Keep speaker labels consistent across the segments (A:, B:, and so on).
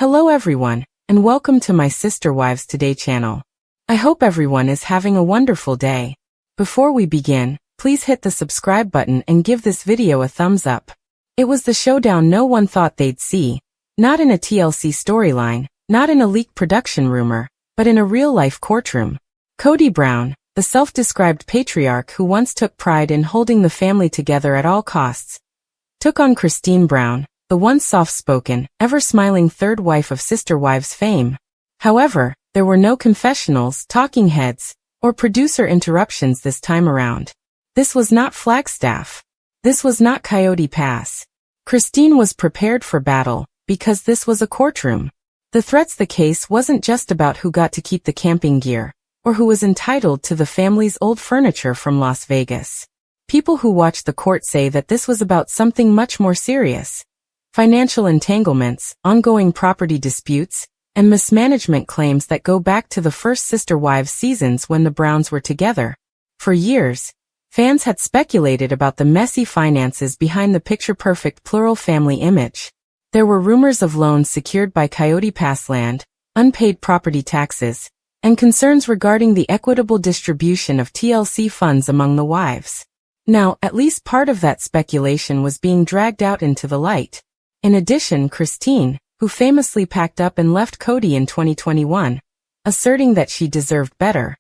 A: Hello everyone, and welcome to my Sister Wives Today channel. I hope everyone is having a wonderful day. Before we begin, please hit the subscribe button and give this video a thumbs up. It was the showdown no one thought they'd see. Not in a TLC storyline, not in a leaked production rumor, but in a real-life courtroom. Kody Brown, the self-described patriarch who once took pride in holding the family together at all costs, took on Christine Brown, the once soft-spoken, ever-smiling third wife of Sister Wives fame. However, there were no confessionals, talking heads, or producer interruptions this time around. This was not Flagstaff. This was not Coyote Pass. Christine was prepared for battle, because this was a courtroom. The threats the case wasn't just about who got to keep the camping gear, or who was entitled to the family's old furniture from Las Vegas. People who watched the court say that this was about something much more serious. Financial entanglements, ongoing property disputes, and mismanagement claims that go back to the first Sister Wives seasons when the Browns were together. For years, fans had speculated about the messy finances behind the picture-perfect plural family image. There were rumors of loans secured by Coyote Pass land, unpaid property taxes, and concerns regarding the equitable distribution of TLC funds among the wives. Now, at least part of that speculation was being dragged out into the light. In addition, Christine, who famously packed up and left Kody in 2021, asserting that she deserved better,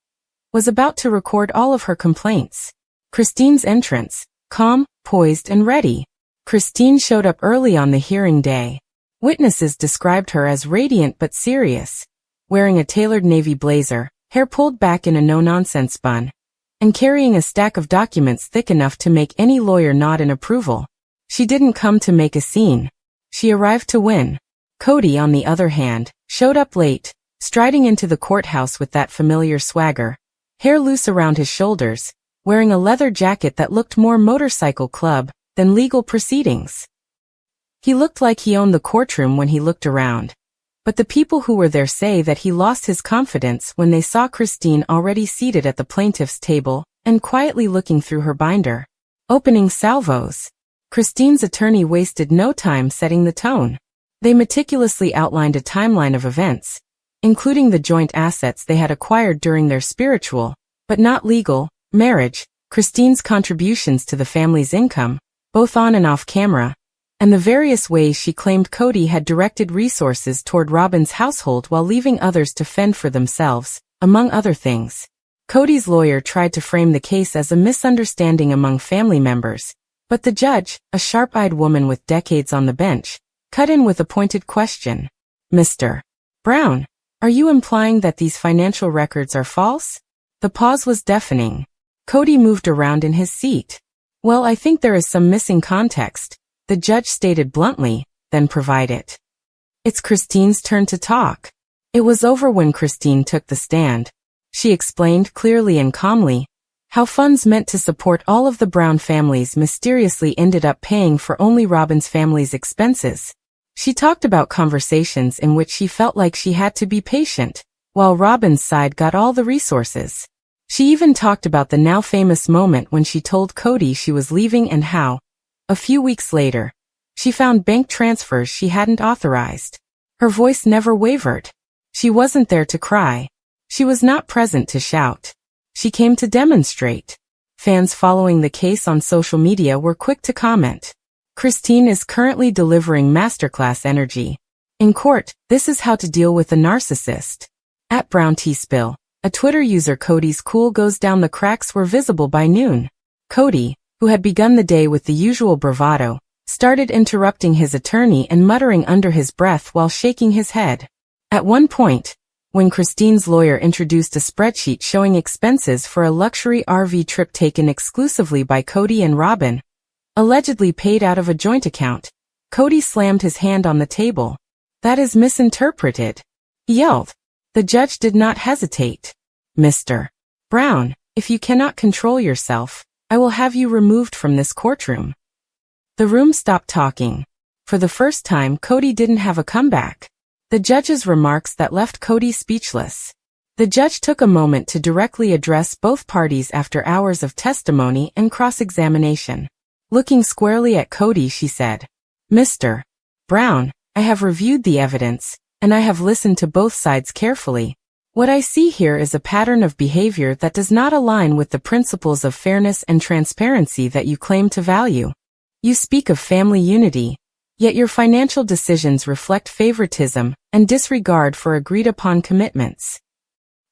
A: was about to record all of her complaints. Christine's entrance, calm, poised, and ready. Christine showed up early on the hearing day. Witnesses described her as radiant but serious, wearing a tailored navy blazer, hair pulled back in a no-nonsense bun, and carrying a stack of documents thick enough to make any lawyer nod in approval. She didn't come to make a scene. She arrived to win. Kody, on the other hand, showed up late, striding into the courthouse with that familiar swagger, hair loose around his shoulders, wearing a leather jacket that looked more motorcycle club than legal proceedings. He looked like he owned the courtroom when he looked around. But the people who were there say that he lost his confidence when they saw Christine already seated at the plaintiff's table and quietly looking through her binder. Opening salvos. Christine's attorney wasted no time setting the tone. They meticulously outlined a timeline of events, including the joint assets they had acquired during their spiritual, but not legal, marriage, Christine's contributions to the family's income, both on and off camera, and the various ways she claimed Kody had directed resources toward Robin's household while leaving others to fend for themselves, among other things. Kody's lawyer tried to frame the case as a misunderstanding among family members, but the judge, a sharp-eyed woman with decades on the bench, cut in with a pointed question. Mr. Brown, are you implying that these financial records are false? The pause was deafening. Kody moved around in his seat. Well, I think there is some missing context, the judge stated bluntly, then provide it. It's Christine's turn to talk. It was over when Christine took the stand. She explained clearly and calmly how funds meant to support all of the Brown families mysteriously ended up paying for only Robin's family's expenses. She talked about conversations in which she felt like she had to be patient, while Robin's side got all the resources. She even talked about the now famous moment when she told Kody she was leaving and how, a few weeks later, she found bank transfers she hadn't authorized. Her voice never wavered. She wasn't there to cry. She was not present to shout. She came to demonstrate. Fans following the case on social media were quick to comment. Christine is currently delivering masterclass energy. In court, this is how to deal with a narcissist. At Brown Tea Spill, a Twitter user Kody's cool goes down the cracks were visible by noon. Kody, who had begun the day with the usual bravado, started interrupting his attorney and muttering under his breath while shaking his head. At one point, when Christine's lawyer introduced a spreadsheet showing expenses for a luxury RV trip taken exclusively by Kody and Robin, allegedly paid out of a joint account, Kody slammed his hand on the table. That is misinterpreted, he yelled. The judge did not hesitate. Mr. Brown, if you cannot control yourself, I will have you removed from this courtroom. The room stopped talking. For the first time, Kody didn't have a comeback. The judge's remarks that left Kody speechless. The judge took a moment to directly address both parties after hours of testimony and cross-examination. Looking squarely at Kody, she said, Mr. Brown, I have reviewed the evidence, and I have listened to both sides carefully. What I see here is a pattern of behavior that does not align with the principles of fairness and transparency that you claim to value. You speak of family unity, yet your financial decisions reflect favoritism and disregard for agreed-upon commitments.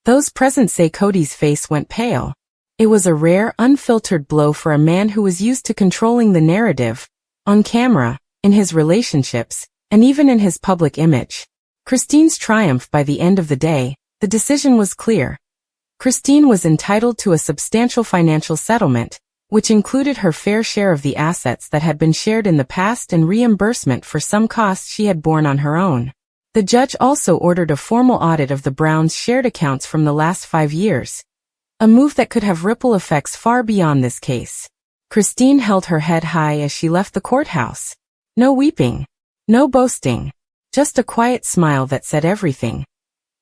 A: Those present say Kody's face went pale. It was a rare, unfiltered blow for a man who was used to controlling the narrative, on camera, in his relationships, and even in his public image. Christine's triumph. By the end of the day, the decision was clear. Christine was entitled to a substantial financial settlement, which included her fair share of the assets that had been shared in the past and reimbursement for some costs she had borne on her own. The judge also ordered a formal audit of the Browns' shared accounts from the last 5 years, a move that could have ripple effects far beyond this case. Christine held her head high as she left the courthouse. No weeping, no boasting, just a quiet smile that said everything.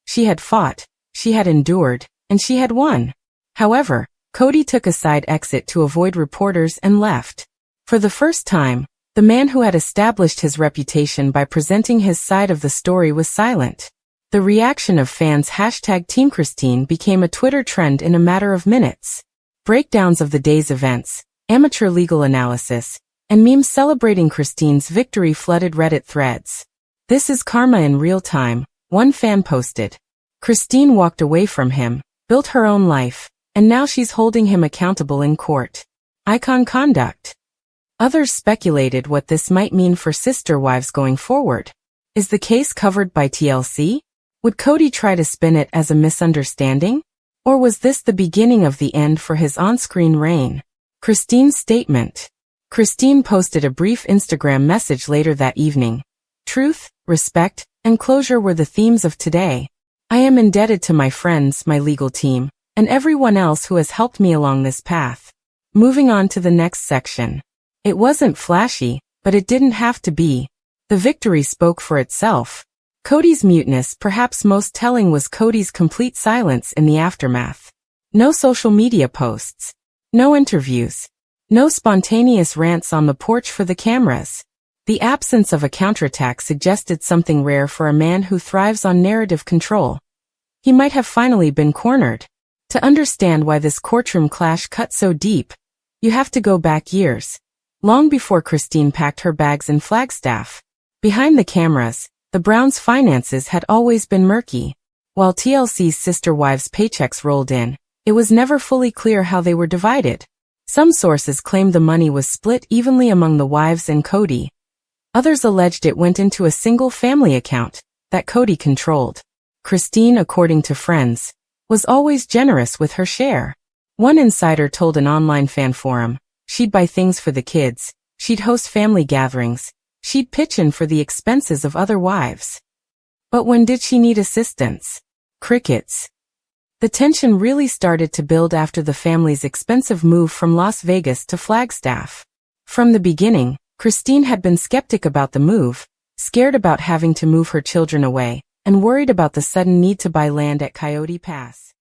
A: She had fought, she had endured, and she had won. However, Kody took a side exit to avoid reporters and left. For the first time, the man who had established his reputation by presenting his side of the story was silent. The reaction of fans #TeamChristine became a Twitter trend in a matter of minutes. Breakdowns of the day's events, amateur legal analysis, and memes celebrating Christine's victory flooded Reddit threads. "This is karma in real time," one fan posted. Christine walked away from him, built her own life, and now she's holding him accountable in court. Icon conduct. Others speculated what this might mean for sister wives going forward. Is the case covered by TLC? Would Kody try to spin it as a misunderstanding? Or was this the beginning of the end for his on-screen reign? Christine's statement. Christine posted a brief Instagram message later that evening. "Truth, respect, and closure were the themes of today. I am indebted to my friends, my legal team, and everyone else who has helped me along this path." Moving on to the next section. It wasn't flashy, but it didn't have to be. The victory spoke for itself. Kody's muteness, perhaps most telling, was Kody's complete silence in the aftermath. No social media posts. No interviews. No spontaneous rants on the porch for the cameras. The absence of a counterattack suggested something rare for a man who thrives on narrative control. He might have finally been cornered. To understand why this courtroom clash cut so deep, you have to go back years. Long before Christine packed her bags in Flagstaff. Behind the cameras, the Browns' finances had always been murky. While TLC's sister wives' paychecks rolled in, it was never fully clear how they were divided. Some sources claimed the money was split evenly among the wives and Kody. Others alleged it went into a single family account that Kody controlled. Christine, according to friends, was always generous with her share. One insider told an online fan forum, she'd buy things for the kids, she'd host family gatherings, she'd pitch in for the expenses of other wives. But when did she need assistance? Crickets. The tension really started to build after the family's expensive move from Las Vegas to Flagstaff. From the beginning, Christine had been skeptic about the move, scared about having to move her children away, and worried about the sudden need to buy land at Coyote Pass.